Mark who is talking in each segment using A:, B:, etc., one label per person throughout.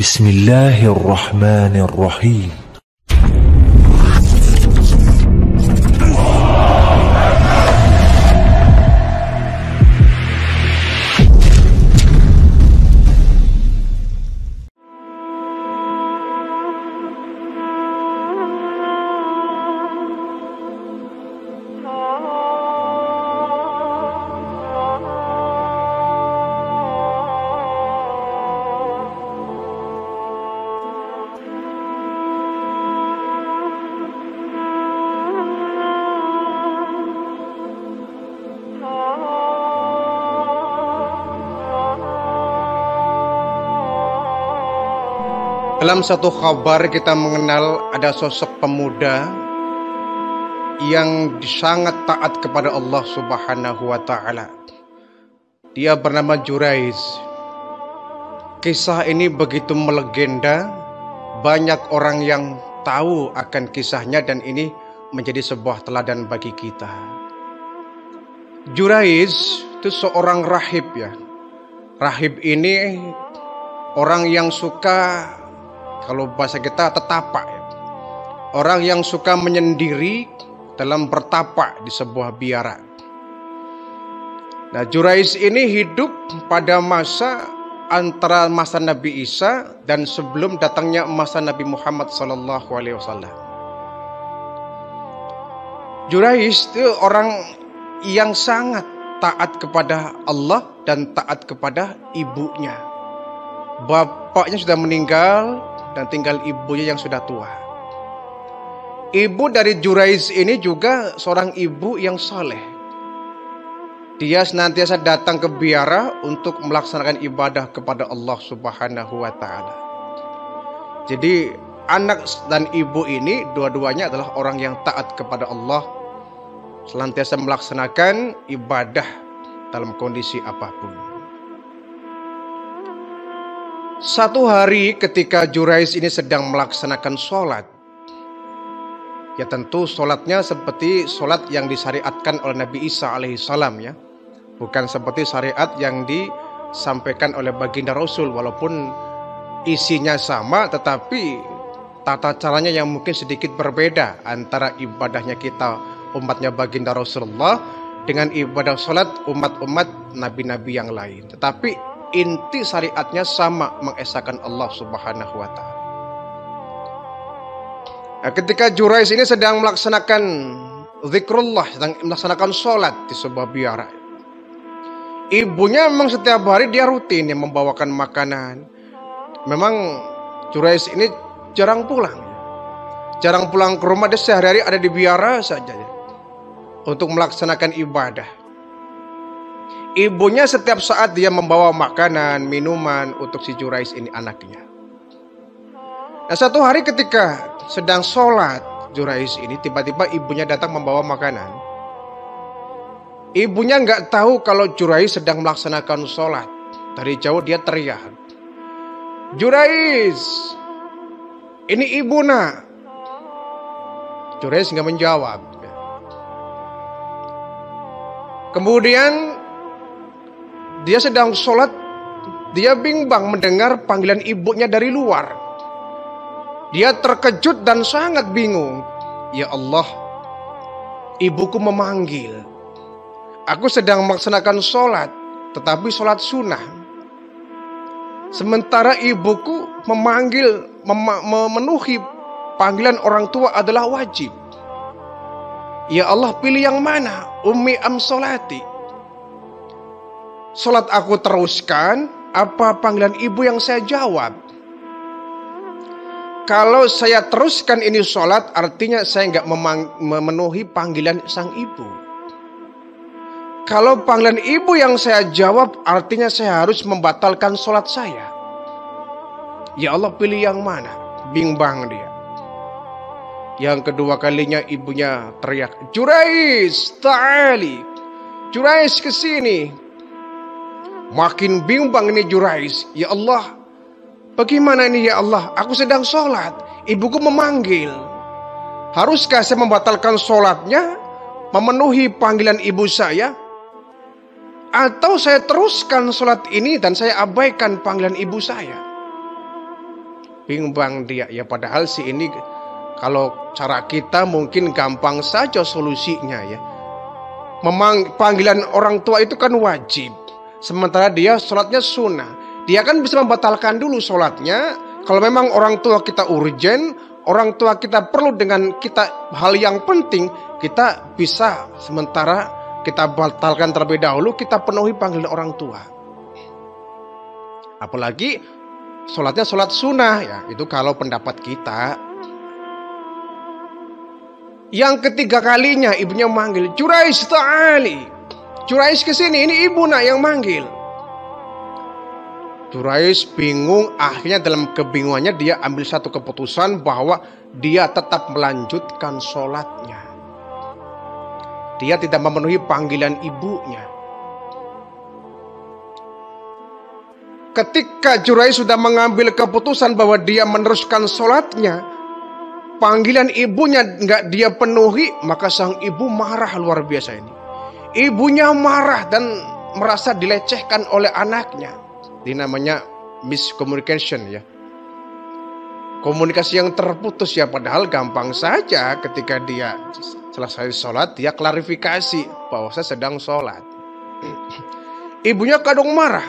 A: Bismillahirrahmanirrahim.
B: Dalam satu kabar kita mengenal ada sosok pemuda yang sangat taat kepada Allah Subhanahu wa Ta'ala. Dia bernama Jurais. Kisah ini begitu melegenda, banyak orang yang tahu akan kisahnya dan ini menjadi sebuah teladan bagi kita. Jurais itu seorang rahib ya. Rahib ini orang yang suka, kalau bahasa kita, tetapak ya. Orang yang suka menyendiri dalam bertapak di sebuah biara. Nah, Jurais ini hidup pada masa antara masa Nabi Isa dan sebelum datangnya masa Nabi Muhammad SAW. Jurais itu orang yang sangat taat kepada Allah dan taat kepada ibunya. Bapaknya sudah meninggal dan tinggal ibunya yang sudah tua. Ibu dari Jurais ini juga seorang ibu yang saleh. Dia senantiasa datang ke biara untuk melaksanakan ibadah kepada Allah Subhanahu wa Ta'ala. Jadi anak dan ibu ini dua-duanya adalah orang yang taat kepada Allah, senantiasa melaksanakan ibadah dalam kondisi apapun. Satu hari ketika Jurais ini sedang melaksanakan sholat, ya tentu sholatnya seperti sholat yang disyariatkan oleh Nabi Isa alaihissalam ya, bukan seperti syariat yang disampaikan oleh baginda Rasul, walaupun isinya sama tetapi tata caranya yang mungkin sedikit berbeda antara ibadahnya kita umatnya baginda Rasulullah dengan ibadah sholat umat-umat nabi-nabi yang lain. Tetapi inti syariatnya sama, mengesahkan Allah Subhanahu wa Ta'ala. Nah, ketika Jurais ini sedang melaksanakan zikrullah, sedang melaksanakan sholat di sebuah biara, ibunya memang setiap hari dia rutin yang membawakan makanan. Memang Jurais ini jarang pulang ke rumah, dia sehari-hari ada di biara saja untuk melaksanakan ibadah. Ibunya setiap saat dia membawa makanan, minuman untuk si Jurais ini, anaknya. Nah, satu hari ketika sedang sholat Jurais ini, tiba-tiba ibunya datang membawa makanan. Ibunya nggak tahu kalau Jurais sedang melaksanakan sholat. Dari jauh dia teriak, "Jurais, ini ibu nak." Jurais nggak menjawab. Kemudian dia sedang sholat, dia bimbang mendengar panggilan ibunya dari luar. Dia terkejut dan sangat bingung. Ya Allah, ibuku memanggil. Aku sedang melaksanakan sholat, tetapi sholat sunnah. Sementara ibuku memanggil, memenuhi panggilan orang tua adalah wajib. Ya Allah, pilih yang mana? Ummi am sholati? Sholat aku teruskan, apa panggilan ibu yang saya jawab? Kalau saya teruskan ini sholat, artinya saya nggak memenuhi panggilan sang ibu. Kalau panggilan ibu yang saya jawab, artinya saya harus membatalkan sholat saya. Ya Allah, pilih yang mana? Bimbang dia. Yang kedua kalinya ibunya teriak, "Jurais, ta'ali. Jurais, kesini." Makin bimbang ini Jurais. Ya Allah, bagaimana ini ya Allah? Aku sedang sholat, ibuku memanggil. Haruskah saya membatalkan sholatnya, memenuhi panggilan ibu saya? Atau saya teruskan sholat ini dan saya abaikan panggilan ibu saya? bimbang dia. Ya padahal sih ini kalau cara kita mungkin gampang saja solusinya ya. Memang panggilan orang tua itu kan wajib. Sementara dia sholatnya sunnah. Dia kan bisa membatalkan dulu sholatnya. Kalau memang orang tua kita urgent, orang tua kita perlu dengan kita hal yang penting, kita bisa sementara kita batalkan terlebih dahulu, kita penuhi panggilan orang tua. Apalagi sholatnya sholat sunnah ya, itu kalau pendapat kita. Yang ketiga kalinya ibunya manggil, Jurais ta'ali. Jurais kesini, ini ibu nak yang manggil. Jurais bingung, akhirnya dalam kebingungannya dia ambil satu keputusan bahwa dia tetap melanjutkan sholatnya. Dia tidak memenuhi panggilan ibunya. Ketika Jurais sudah mengambil keputusan bahwa dia meneruskan sholatnya, panggilan ibunya nggak dia penuhi, maka sang ibu marah luar biasa ini. Ibunya marah dan merasa dilecehkan oleh anaknya. Ini namanya miscommunication ya. Komunikasi yang terputus ya, padahal gampang saja ketika dia selesai sholat dia klarifikasi bahwa saya sedang sholat. Ibunya kadung marah.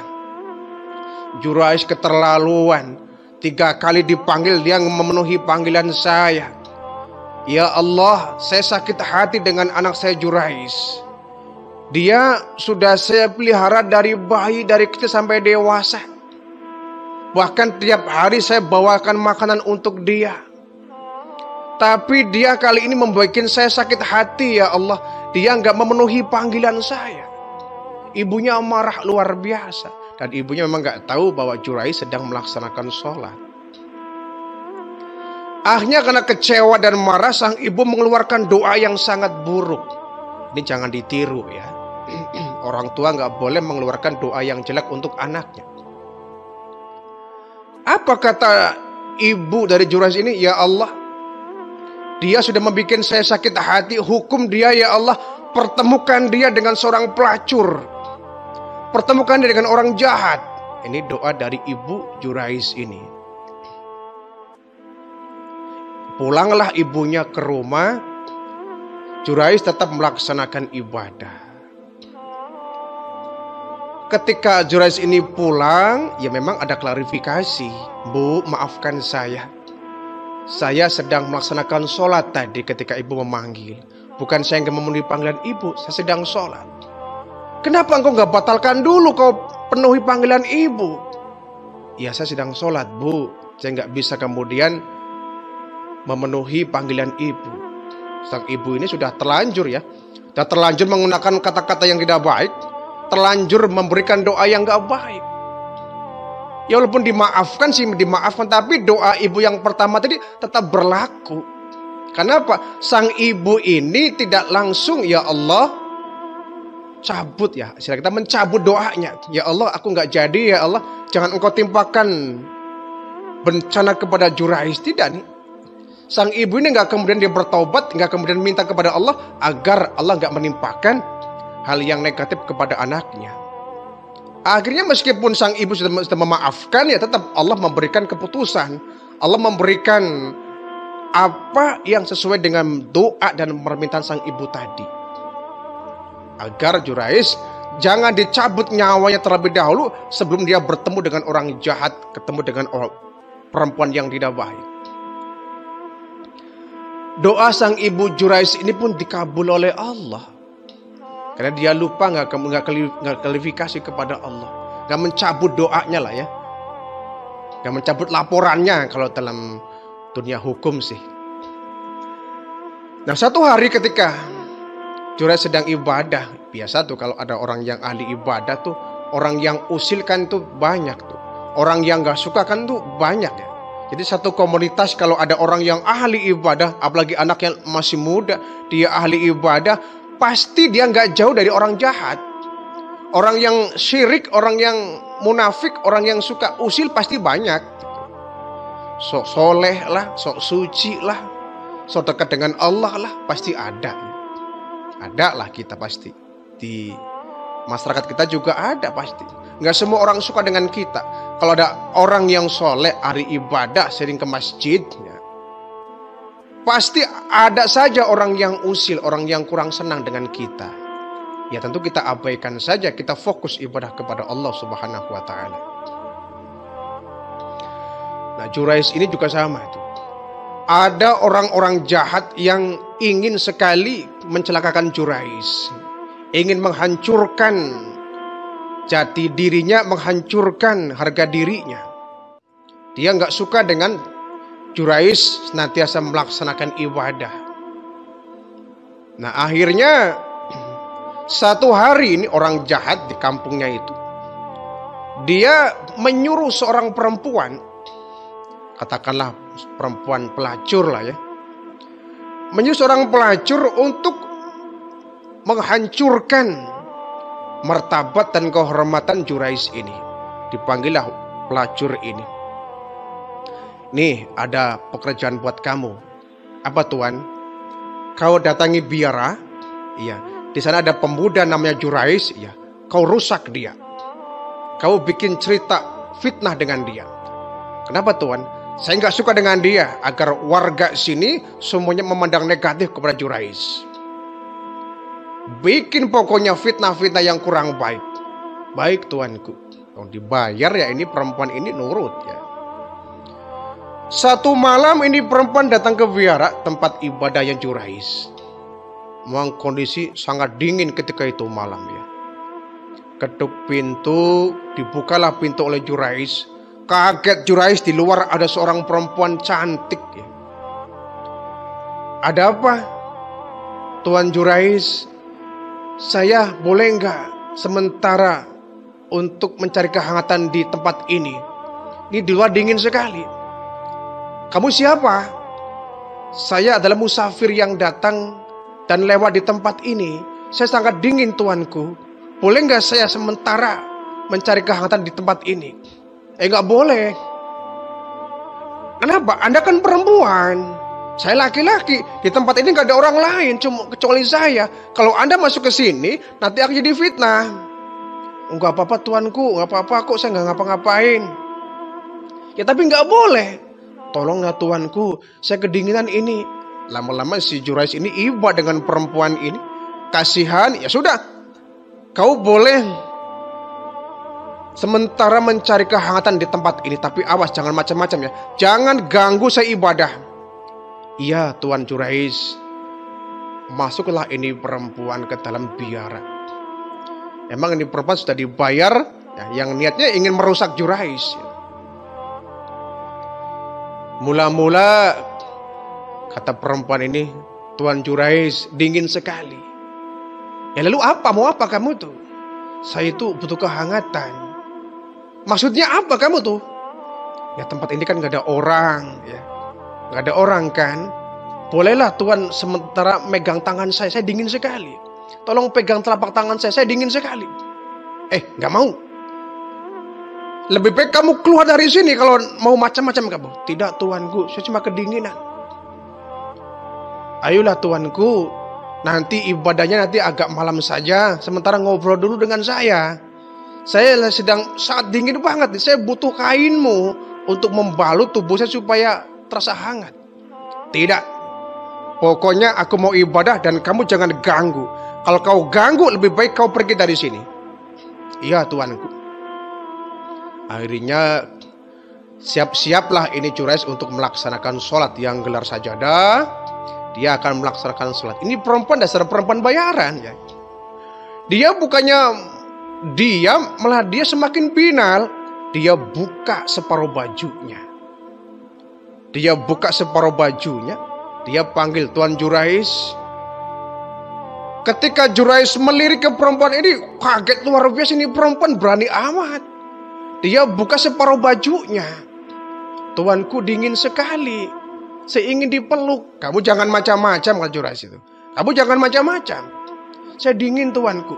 B: Jurais keterlaluan. 3 kali dipanggil dia memenuhi panggilan saya. Ya Allah, saya sakit hati dengan anak saya Jurais. Dia sudah saya pelihara dari bayi, dari kecil sampai dewasa. Bahkan tiap hari saya bawakan makanan untuk dia. Tapi dia kali ini membuat saya sakit hati ya Allah. Dia nggak memenuhi panggilan saya. Ibunya marah luar biasa. Dan ibunya memang nggak tahu bahwa Jurais sedang melaksanakan sholat. Akhirnya karena kecewa dan marah, sang ibu mengeluarkan doa yang sangat buruk. Ini jangan ditiru ya. Orang tua nggak boleh mengeluarkan doa yang jelek untuk anaknya. Apa kata ibu dari Jurais ini? Ya Allah, dia sudah membuat saya sakit hati. Hukum dia ya Allah, pertemukan dia dengan seorang pelacur, pertemukan dia dengan orang jahat. Ini doa dari ibu Jurais ini. Pulanglah ibunya ke rumah. Jurais tetap melaksanakan ibadah. Ketika Jurais ini pulang, ya memang ada klarifikasi. Bu, maafkan saya. Saya sedang melaksanakan sholat tadi ketika ibu memanggil. Bukan saya yang memenuhi panggilan ibu, saya sedang sholat. Kenapa engkau nggak batalkan dulu kau penuhi panggilan ibu? Ya saya sedang sholat bu, saya nggak bisa kemudian memenuhi panggilan ibu. Sang ibu ini sudah terlanjur ya. Sudah terlanjur menggunakan kata-kata yang tidak baik. Terlanjur memberikan doa yang gak baik. Ya walaupun dimaafkan sih dimaafkan, tapi doa ibu yang pertama tadi tetap berlaku. Kenapa? Sang ibu ini tidak langsung ya Allah cabut ya. Istilah kita mencabut doanya. Ya Allah aku gak jadi ya Allah. Jangan engkau timpakan bencana kepada Jurais. Tidak nih. Sang ibu ini gak kemudian dia bertobat, gak kemudian minta kepada Allah agar Allah gak menimpakan hal yang negatif kepada anaknya. Akhirnya meskipun sang ibu sudah memaafkan, ya tetap Allah memberikan keputusan. Allah memberikan apa yang sesuai dengan doa dan permintaan sang ibu tadi. Agar Jurais jangan dicabut nyawanya terlebih dahulu sebelum dia bertemu dengan orang jahat, ketemu dengan perempuan yang tidak baik. Doa sang ibu Jurais ini pun dikabul oleh Allah. Karena dia lupa nggak klarifikasi kepada Allah, nggak mencabut doanya lah ya, nggak mencabut laporannya kalau dalam dunia hukum sih. Nah satu hari ketika Jurais sedang ibadah, biasa tuh kalau ada orang yang ahli ibadah tuh, orang yang usil kan tuh banyak tuh, orang yang nggak suka kan tuh banyak ya. Jadi satu komunitas kalau ada orang yang ahli ibadah, apalagi anak yang masih muda, dia ahli ibadah, pasti dia nggak jauh dari orang jahat. Orang yang syirik, orang yang munafik, orang yang suka usil pasti banyak. Sok soleh lah, sok suci lah, sok dekat dengan Allah lah, pasti ada. Ada lah kita pasti di Masyarakat kita juga ada pasti. Nggak semua orang suka dengan kita. Kalau ada orang yang soleh, hari ibadah, sering ke masjid, ya, pasti ada saja orang yang usil, orang yang kurang senang dengan kita. Ya tentu kita abaikan saja, kita fokus ibadah kepada Allah Subhanahu wa Ta'ala. Nah, Jurais ini juga sama itu. Ada orang-orang jahat yang ingin sekali mencelakakan Jurais, ingin menghancurkan jati dirinya, menghancurkan harga dirinya. Dia nggak suka dengan Jurais senantiasa melaksanakan ibadah. Nah, akhirnya satu hari ini orang jahat di kampungnya itu, dia menyuruh seorang perempuan, katakanlah perempuan pelacur lah ya, menyuruh seorang pelacur untuk menghancurkan martabat dan kehormatan Jurais ini. Dipanggillah pelacur ini. Nih, ada pekerjaan buat kamu. Apa tuan? Kau datangi biara, iya. Di sana ada pemuda namanya Jurais, iya. Kau rusak dia. Kau bikin cerita fitnah dengan dia. Kenapa tuan? Saya nggak suka dengan dia, agar warga sini semuanya memandang negatif kepada Jurais. Bikin pokoknya fitnah-fitnah yang kurang baik. Baik tuanku. Kalau dibayar ya ini perempuan ini nurut ya. Satu malam ini perempuan datang ke biara tempat ibadahnya Jurais. Memang kondisi sangat dingin ketika itu malam ya. Ketuk pintu, dibukalah pintu oleh Jurais. Kaget Jurais, di luar ada seorang perempuan cantik ya. Ada apa? Tuan Jurais, saya boleh nggak sementara untuk mencari kehangatan di tempat ini? Ini di luar dingin sekali. Kamu siapa? Saya adalah musafir yang datang dan lewat di tempat ini. Saya sangat dingin tuanku. Boleh nggak saya sementara mencari kehangatan di tempat ini? Nggak boleh. Kenapa? Anda kan perempuan. Saya laki-laki. Di tempat ini nggak ada orang lain, cuma kecuali saya. Kalau Anda masuk ke sini, nanti akan jadi fitnah. Nggak apa-apa tuanku, nggak apa-apa kok, saya nggak ngapa-ngapain. Ya tapi nggak boleh. Tolonglah tuanku, saya kedinginan ini. Lama-lama si Jurais ini iba dengan perempuan ini. Kasihan, ya sudah. Kau boleh sementara mencari kehangatan di tempat ini. Tapi awas, jangan macam-macam ya. Jangan ganggu saya ibadah. Iya Tuan Jurais. Masuklah ini perempuan ke dalam biara. Emang ini perempuan sudah dibayar ya, yang niatnya ingin merusak Jurais. Mula-mula kata perempuan ini, Tuan Jurais, dingin sekali. Ya lalu apa? Mau apa kamu tuh? Saya itu butuh kehangatan. Maksudnya apa kamu tuh? Ya tempat ini kan gak ada orang ya. Gak ada orang kan. Bolehlah Tuan sementara megang tangan saya dingin sekali. Tolong pegang telapak tangan saya dingin sekali. Gak mau. Lebih baik kamu keluar dari sini kalau mau macam-macam kamu. Tidak tuanku, saya cuma kedinginan. Ayolah tuanku, nanti ibadahnya nanti agak malam saja. Sementara ngobrol dulu dengan saya. Saya sedang sangat dingin banget. Saya butuh kainmu untuk membalut tubuh saya supaya terasa hangat. Tidak. Pokoknya aku mau ibadah dan kamu jangan ganggu. Kalau kau ganggu, lebih baik kau pergi dari sini. Iya tuanku. Akhirnya siap-siaplah ini Jurais untuk melaksanakan sholat yang gelar sajadah. Dia akan melaksanakan sholat. Ini perempuan dasar perempuan bayaran ya. Dia bukannya diam, malah dia semakin binal. Dia buka separuh bajunya. Dia buka separuh bajunya. Dia panggil Tuan Jurais. Ketika Jurais melirik ke perempuan ini, kaget luar biasa, ini perempuan berani amat. Dia buka separuh bajunya. Tuanku dingin sekali. Saya ingin dipeluk. Kamu jangan macam-macam, kata Jurais itu. Kamu jangan macam-macam. Saya dingin tuanku.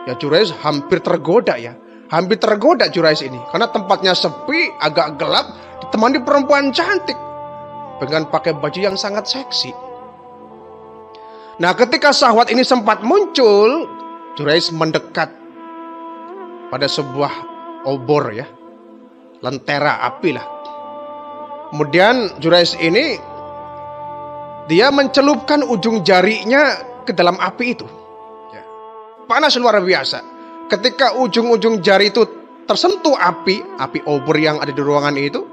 B: Ya Jurais hampir tergoda ya. Hampir tergoda Jurais ini. Karena tempatnya sepi, agak gelap. Ditemani perempuan cantik. Dengan pakai baju yang sangat seksi. Nah ketika syahwat ini sempat muncul. Jurais mendekat pada sebuah obor ya, lentera api lah. Kemudian Jurais ini dia mencelupkan ujung jarinya ke dalam api itu. Ya. Panas luar biasa. Ketika ujung-ujung jari itu tersentuh api obor yang ada di ruangan itu,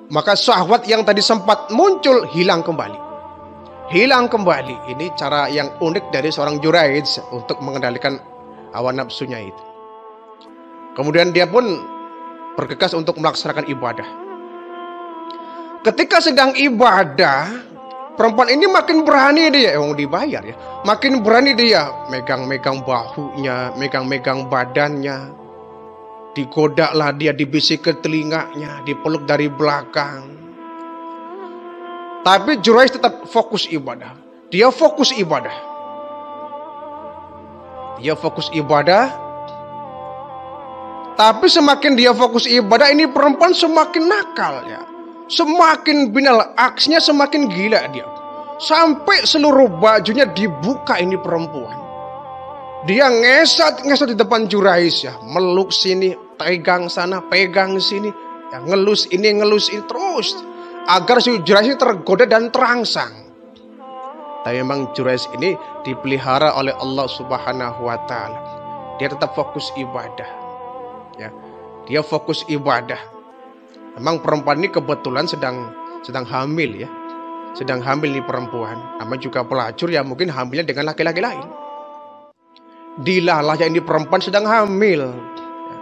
B: maka syahwat yang tadi sempat muncul hilang kembali. Hilang kembali. Ini cara yang unik dari seorang Jurais untuk mengendalikan hawa nafsunya itu. Kemudian dia pun bergegas untuk melaksanakan ibadah. Ketika sedang ibadah, perempuan ini makin berani dia, yang dibayar ya, makin berani dia megang-megang bahunya, megang-megang badannya, digodaklah dia, dibisik ke telinganya, dipeluk dari belakang. Tapi Jurais tetap fokus ibadah. Dia fokus ibadah. Dia fokus ibadah. Tapi semakin dia fokus ibadah, ini perempuan semakin nakal ya. Semakin binal, aksinya semakin gila dia. Sampai seluruh bajunya dibuka ini perempuan. Dia ngesat di depan Jurais ya. Meluk sini, pegang sana, pegang sini. Ya, ngelus ini terus. Agar si Jurais ini tergoda dan terangsang. Tapi memang Jurais ini dipelihara oleh Allah Subhanahu wa Ta'ala. Dia tetap fokus ibadah. Ya, dia fokus ibadah. Memang perempuan ini kebetulan sedang hamil ya. Sedang hamil nih perempuan. Nama juga pelacur ya, mungkin hamilnya dengan laki-laki lain. Dilalah ya, ini perempuan sedang hamil. Ya.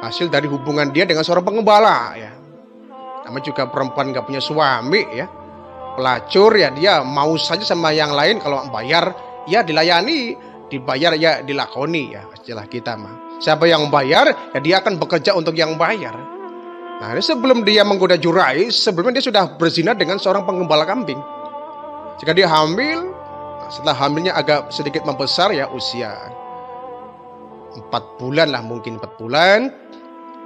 B: Hasil dari hubungan dia dengan seorang pengembala ya. Nama juga perempuan gak punya suami ya. Pelacur ya, dia mau saja sama yang lain. Kalau bayar ya dilayani, dibayar ya dilakoni ya. Istilah kita mah. Siapa yang bayar ya dia akan bekerja untuk yang bayar. Nah, ini sebelum dia menggoda Jurais, sebelumnya dia sudah berzina dengan seorang penggembala kambing. Jika dia hamil, nah setelah hamilnya agak sedikit membesar ya, usia 4 bulan lah, mungkin 4 bulan.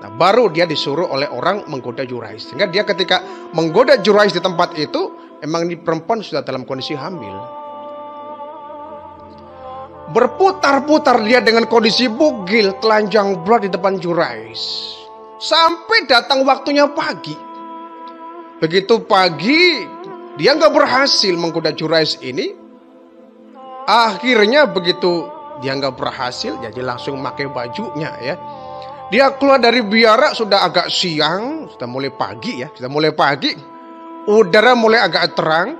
B: Nah, baru dia disuruh oleh orang menggoda Jurais. Sehingga dia ketika menggoda Jurais di tempat itu, memang ini perempuan sudah dalam kondisi hamil. Berputar-putar dia dengan kondisi bugil, telanjang blot di depan Jurais. Sampai datang waktunya pagi. Begitu pagi, dia nggak berhasil menggoda Jurais ini. Akhirnya begitu dia nggak berhasil, jadi langsung pakai bajunya ya. Dia keluar dari biara sudah agak siang, sudah mulai pagi ya, sudah mulai pagi. Udara mulai agak terang.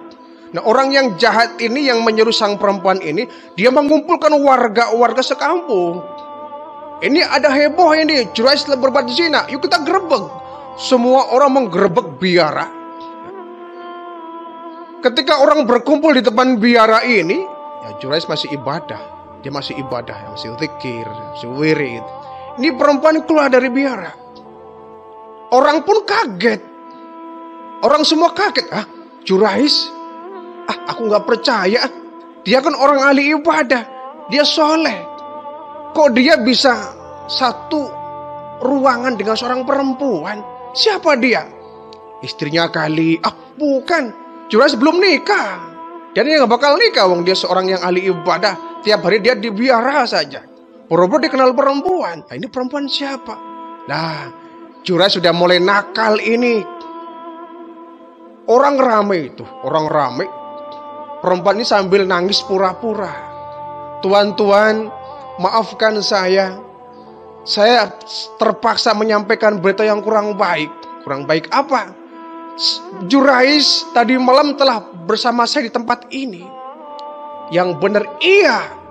B: Nah, orang yang jahat ini yang menyuruh sang perempuan ini, dia mengumpulkan warga-warga sekampung. Ini ada heboh ini, Jurais telah berbuat zina, yuk kita gerebek. Semua orang menggerebek biara. Ketika orang berkumpul di depan biara ini, ya Jurais masih ibadah. Dia masih ibadah, masih zikir, masih wirid. Ini perempuan keluar dari biara. Orang pun kaget. Orang semua kaget. Ah, Jurais? Ah, aku nggak percaya. Dia kan orang ahli ibadah. Dia soleh. Kok dia bisa satu ruangan dengan seorang perempuan? Siapa dia? Istrinya kali. Ah, bukan. Jurais belum nikah. Dan dia gak bakal nikah, wong dia seorang yang ahli ibadah. Tiap hari dia di biara saja. Boro-boro dia kenal perempuan. Nah, ini perempuan siapa? Nah, Jurais sudah mulai nakal ini. Orang ramai itu, orang ramai. Perempuan ini sambil nangis pura-pura. Tuan-tuan, maafkan saya terpaksa menyampaikan berita yang kurang baik. Kurang baik apa? Jurais tadi malam telah bersama saya di tempat ini. Yang benar iya.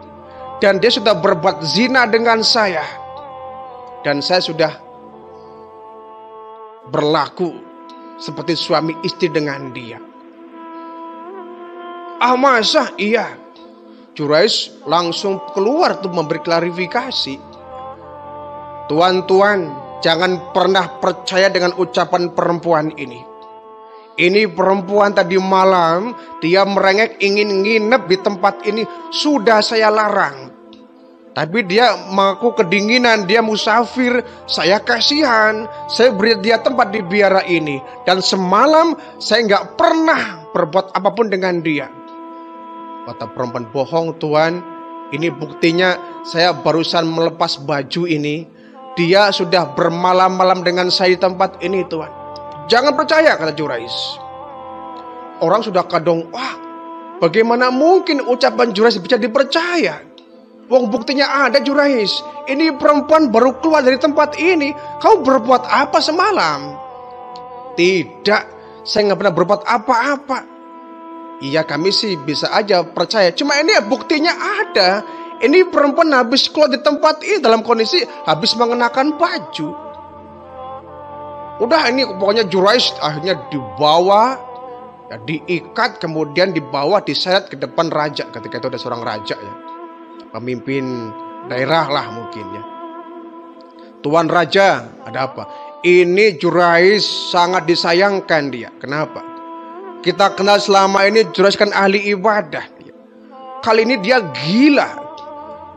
B: Dan dia sudah berbuat zina dengan saya. Dan saya sudah berlaku seperti suami istri dengan dia. Ah, masa? Iya. Jurais langsung keluar tuh memberi klarifikasi. Tuan-tuan, jangan pernah percaya dengan ucapan perempuan ini. Ini perempuan tadi malam, dia merengek ingin nginep di tempat ini. Sudah saya larang. Tapi dia mengaku kedinginan, dia musafir. Saya kasihan, saya beri dia tempat di biara ini. Dan semalam saya nggak pernah berbuat apapun dengan dia. Kata perempuan, bohong tuan. Ini buktinya saya barusan melepas baju ini. Dia sudah bermalam-malam dengan saya di tempat ini, Tuan. Jangan percaya, kata Jurais. Orang sudah kadung, wah, bagaimana mungkin ucapan Jurais bisa dipercaya? Wong buktinya ada, Jurais. Ini perempuan baru keluar dari tempat ini. Kau berbuat apa semalam? Tidak, saya nggak pernah berbuat apa-apa. Iya, kami sih bisa aja percaya. Cuma ini buktinya ada. Ini perempuan habis keluar di tempat ini dalam kondisi habis mengenakan baju. Udah, ini pokoknya Jurais akhirnya dibawa, ya, diikat, kemudian dibawa, diseret ke depan raja. Ketika itu ada seorang raja, ya, pemimpin daerah lah mungkin, ya. Tuan Raja, ada apa? Ini Jurais sangat disayangkan dia. Kenapa? Kita kenal selama ini Jurais kan ahli ibadah. Kali ini dia gila.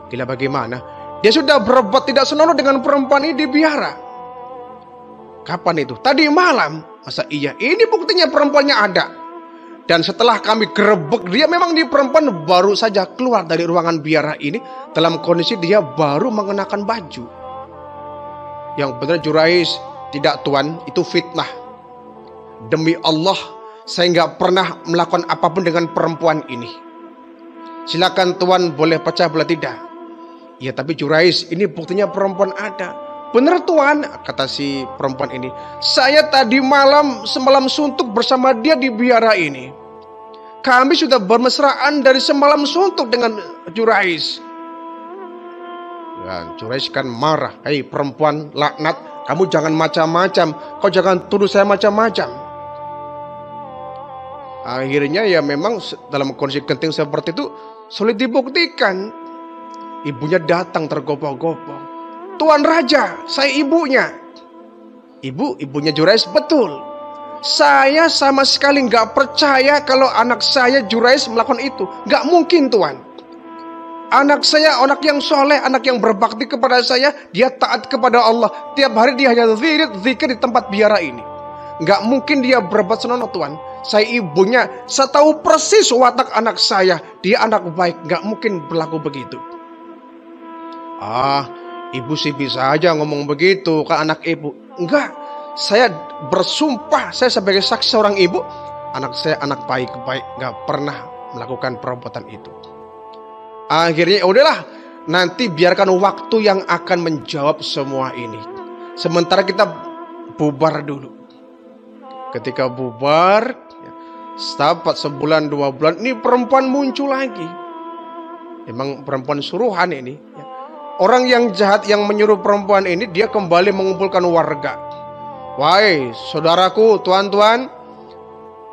B: Gila bagaimana? Dia sudah berbuat tidak senonoh dengan perempuan ini di biara. Kapan itu? Tadi malam. Masa iya? Ini buktinya perempuannya ada. Dan setelah kami gerebek dia, memang di perempuan baru saja keluar dari ruangan biara ini dalam kondisi dia baru mengenakan baju. Yang benar Jurais, tidak Tuan, itu fitnah. Demi Allah, saya nggak pernah melakukan apapun dengan perempuan ini. Silakan Tuan boleh percaya boleh tidak. Ya tapi Jurais, ini buktinya perempuan ada. Benar Tuan, kata si perempuan ini. Saya tadi malam semalam suntuk bersama dia di biara ini. Kami sudah bermesraan dari semalam suntuk dengan Jurais. Dan Jurais kan marah. Hei perempuan laknat, kamu jangan macam-macam. Kau jangan tuduh saya macam-macam. Akhirnya ya memang dalam kondisi genting seperti itu sulit dibuktikan. Ibunya datang tergopoh-gopoh. Tuan Raja, saya ibunya. Ibunya Jurais, betul. Saya sama sekali nggak percaya kalau anak saya Jurais melakukan itu. Nggak mungkin Tuan. Anak saya anak yang soleh, anak yang berbakti kepada saya. Dia taat kepada Allah. Tiap hari dia hanya zikir di tempat biara ini. Nggak mungkin dia berbuat senonoh Tuan. Saya ibunya, saya tahu persis watak anak saya. Dia anak baik, nggak mungkin berlaku begitu. Ibu sih bisa aja ngomong begitu ke anak ibu. Enggak, saya bersumpah, saya sebagai saksi seorang ibu, anak saya anak baik-baik, nggak pernah melakukan perbuatan itu. Akhirnya udahlah, nanti biarkan waktu yang akan menjawab semua ini. Sementara kita bubar dulu. Ketika bubar, dapat sebulan 2 bulan, ini perempuan muncul lagi. Memang perempuan suruhan ini. Orang yang jahat yang menyuruh perempuan ini, dia kembali mengumpulkan warga. Wahai saudaraku, tuan-tuan,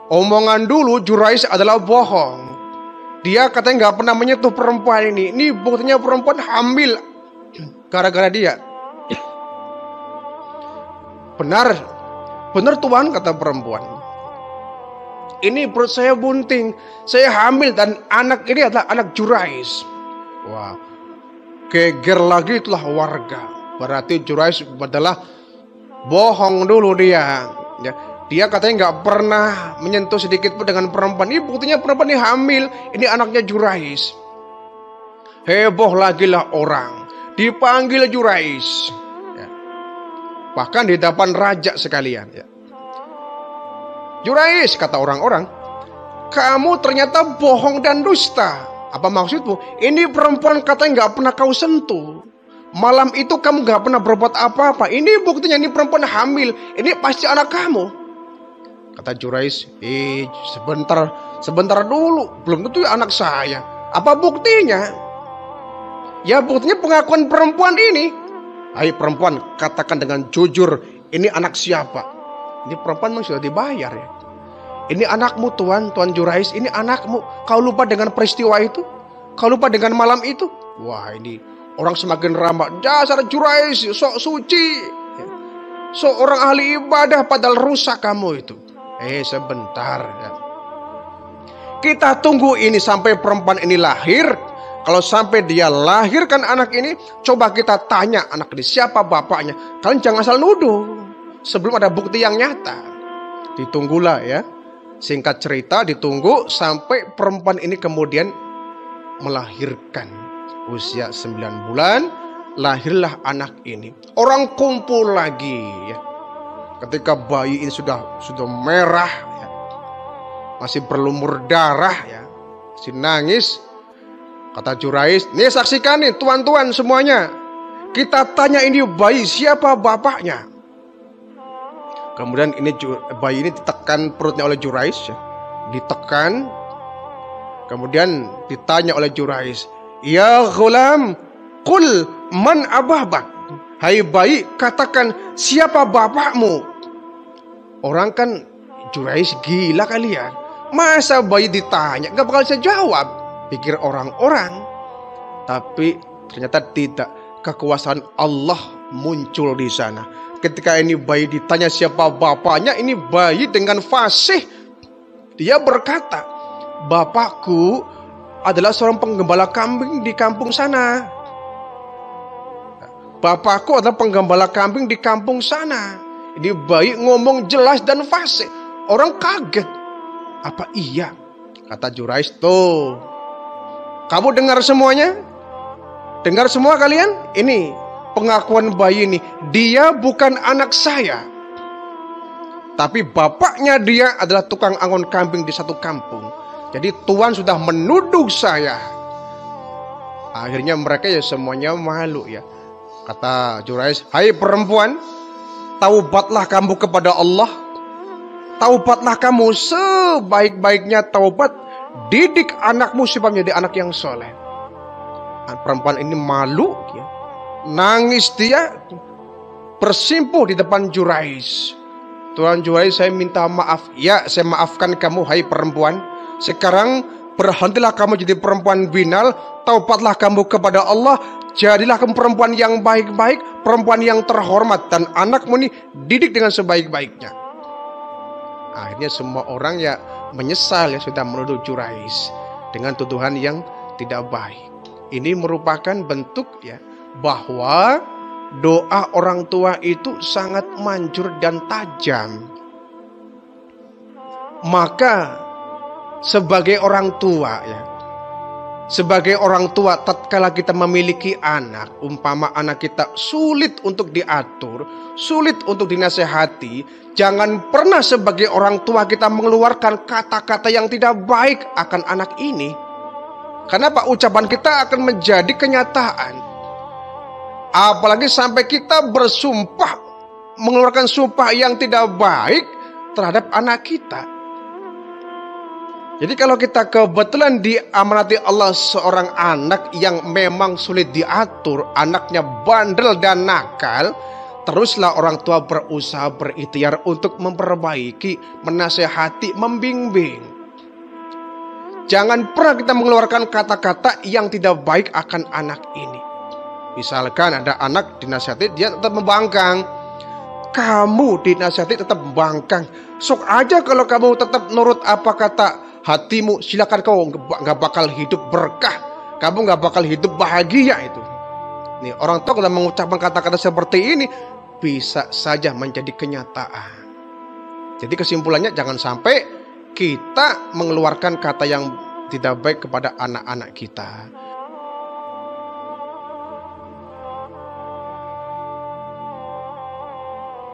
B: omongan dulu Jurais adalah bohong. Dia katanya nggak pernah menyentuh perempuan ini. Ini buktinya perempuan hamil gara-gara dia. Benar Tuan, kata perempuan. Ini perut saya bunting, saya hamil dan anak ini adalah anak Jurais. Wah, geger lagi itulah warga. Berarti Jurais adalah bohong dulu dia. Ya, dia katanya nggak pernah menyentuh sedikit pun dengan perempuan. Ini buktinya perempuan ini hamil. Ini anaknya Jurais. Heboh lagi lah orang. Dipanggil Jurais. Ya. Bahkan di depan raja sekalian. Ya. Jurais, kata orang-orang, kamu ternyata bohong dan dusta. Apa maksudmu? Ini perempuan katanya nggak pernah kau sentuh. Malam itu kamu nggak pernah berbuat apa-apa. Ini buktinya ini perempuan hamil. Ini pasti anak kamu. Kata Jurais, sebentar dulu. Belum tentu anak saya. Apa buktinya? Ya buktinya pengakuan perempuan ini. Hai perempuan, katakan dengan jujur, ini anak siapa? Ini perempuan memang sudah dibayar ya. Ini anakmu Tuan Jurais, ini anakmu. Kau lupa dengan peristiwa itu? Kau lupa dengan malam itu? Wah ini orang semakin ramah. Dasar Jurais, sok suci. Seorang ahli ibadah padahal rusak kamu itu. Sebentar ya. Kita tunggu ini sampai perempuan ini lahir. Kalau sampai dia lahirkan anak ini, coba kita tanya anak ini siapa bapaknya. Kalian jangan asal nuduh sebelum ada bukti yang nyata. Ditunggulah ya. Singkat cerita, ditunggu sampai perempuan ini kemudian melahirkan Usia 9 bulan lahirlah anak ini. Orang kumpul lagi ya. Ketika bayi ini sudah merah ya, masih berlumur darah ya, masih nangis, kata Jurais, nih saksikan nih tuan-tuan semuanya, kita tanya ini bayi siapa bapaknya. Kemudian bayi ini ditekan perutnya oleh Jurais ya. Ditekan, kemudian ditanya oleh Jurais, ya ghulam, qul man ababak. Hai bayi, katakan siapa bapakmu. Orang kan Jurais gila kali ya. Masa bayi ditanya gak bakal bisa jawab, pikir orang-orang. Tapi ternyata tidak. Kekuasaan Allah muncul di sana. Ketika ini bayi ditanya siapa bapaknya, ini bayi dengan fasih dia berkata, bapakku adalah seorang penggembala kambing di kampung sana. Bapakku adalah penggembala kambing di kampung sana. Ini bayi ngomong jelas dan fasih. Orang kaget. Apa iya? Kata Jurais, tuh, kamu dengar semuanya? Dengar semua kalian? Ini pengakuan bayi ini. Dia bukan anak saya, tapi bapaknya dia adalah tukang angon kambing di satu kampung. Jadi Tuhan sudah menuduh saya. Akhirnya mereka ya semuanya malu ya. Kata Jurais, hai perempuan, taubatlah kamu kepada Allah. Taubatlah kamu sebaik-baiknya taubat. Didik anakmu supaya menjadi anak yang soleh. Perempuan ini malu ya. Nangis dia, bersimpuh di depan Jurais. Tuan Jurais, saya minta maaf. Ya, saya maafkan kamu hai perempuan. Sekarang berhentilah kamu jadi perempuan binal. Taubatlah kamu kepada Allah. Jadilah kamu perempuan yang baik-baik, perempuan yang terhormat, dan anakmu ini didik dengan sebaik-baiknya. Akhirnya semua orang ya menyesal ya sudah menuduh Jurais dengan tuduhan yang tidak baik. Ini merupakan bentuk ya bahwa doa orang tua itu sangat manjur dan tajam. Maka sebagai orang tua ya, sebagai orang tua tatkala kita memiliki anak, umpama anak kita sulit untuk diatur, sulit untuk dinasehati, jangan pernah sebagai orang tua kita mengeluarkan kata-kata yang tidak baik akan anak ini. Kenapa? Ucapan kita akan menjadi kenyataan. Apalagi sampai kita bersumpah, mengeluarkan sumpah yang tidak baik terhadap anak kita. Jadi kalau kita kebetulan diamanati Allah seorang anak yang memang sulit diatur, anaknya bandel dan nakal, teruslah orang tua berusaha berikhtiar untuk memperbaiki, menasehati, membimbing. Jangan pernah kita mengeluarkan kata-kata yang tidak baik akan anak ini. Misalkan ada anak dinasihati, dia tetap membangkang. Kamu dinasihati tetap membangkang. Sok aja kalau kamu tetap nurut apa kata hatimu, silakan kau nggak bakal hidup berkah. Kamu nggak bakal hidup bahagia itu. Nih, orang tua kalau mengucapkan kata-kata seperti ini bisa saja menjadi kenyataan. Jadi kesimpulannya jangan sampai kita mengeluarkan kata yang tidak baik kepada anak-anak kita.